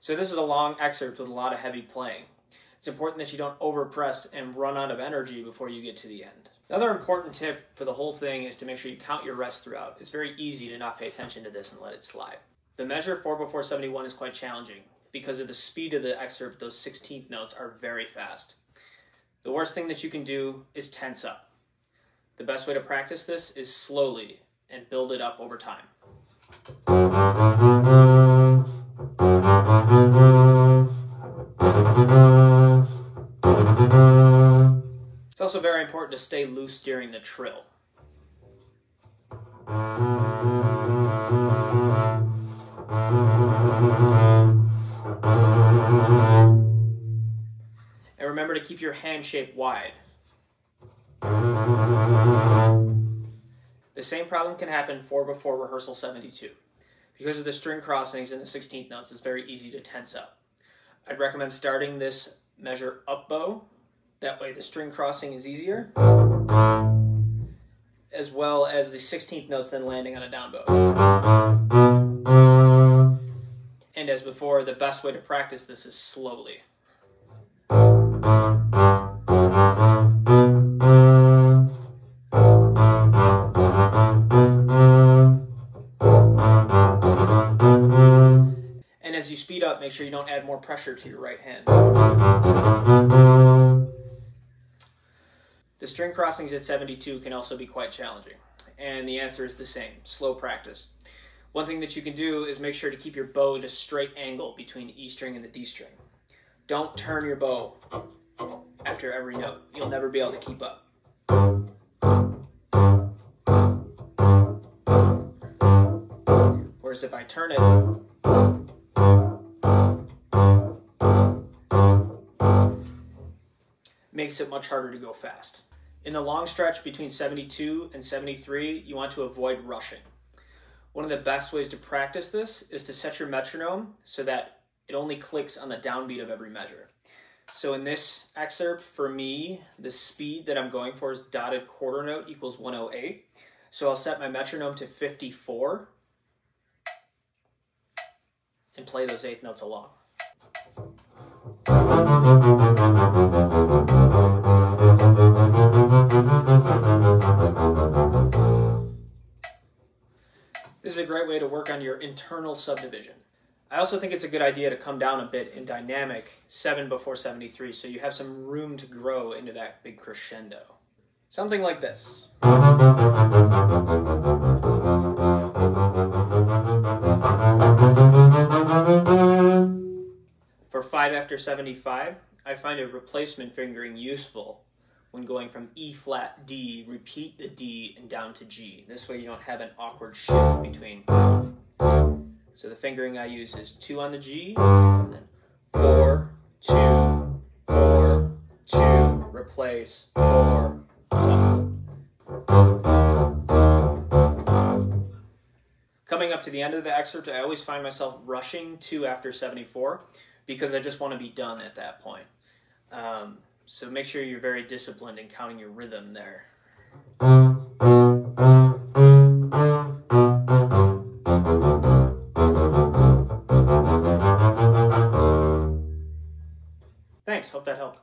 So this is a long excerpt with a lot of heavy playing. It's important that you don't overpress and run out of energy before you get to the end. Another important tip for the whole thing is to make sure you count your rests throughout. It's very easy to not pay attention to this and let it slide. The measure 4/4/71 is quite challenging. Because of the speed of the excerpt, those 16th notes are very fast. The worst thing that you can do is tense up. The best way to practice this is slowly and build it up over time. It's also very important to stay loose during the trill. And remember to keep your hand shape wide. The same problem can happen 4/4 rehearsal 72. Because of the string crossings and the 16th notes, it's very easy to tense up. I'd recommend starting this measure up bow. That way the string crossing is easier, as well as the 16th notes then landing on a down bow. And as before, the best way to practice this is slowly. And as you speed up, make sure you don't add more pressure to your right hand. The string crossings at 72 can also be quite challenging, and the answer is the same: slow practice. One thing that you can do is make sure to keep your bow at a straight angle between the E string and the D string. Don't turn your bow after every note. You'll never be able to keep up. Whereas if I turn it, makes it much harder to go fast. In the long stretch between 72 and 73, you want to avoid rushing. One of the best ways to practice this is to set your metronome so that it only clicks on the downbeat of every measure. So in this excerpt, for me, the speed that I'm going for is dotted quarter note equals 108. So I'll set my metronome to 54 and play those eighth notes along. This is a great way to work on your internal subdivision. I also think it's a good idea to come down a bit in dynamic 7/4/73 so you have some room to grow into that big crescendo. Something like this. For 5/75, I find a replacement fingering useful when going from E flat D, repeat the D, and down to G. This way you don't have an awkward shift between. So the fingering I use is 2 on the G, and then 4, 2, 4, 2, replace, 4, 1. Coming up to the end of the excerpt, I always find myself rushing 2 after 74 because I just want to be done at that point. So make sure you're very disciplined in counting your rhythm there. Thanks, hope that helped.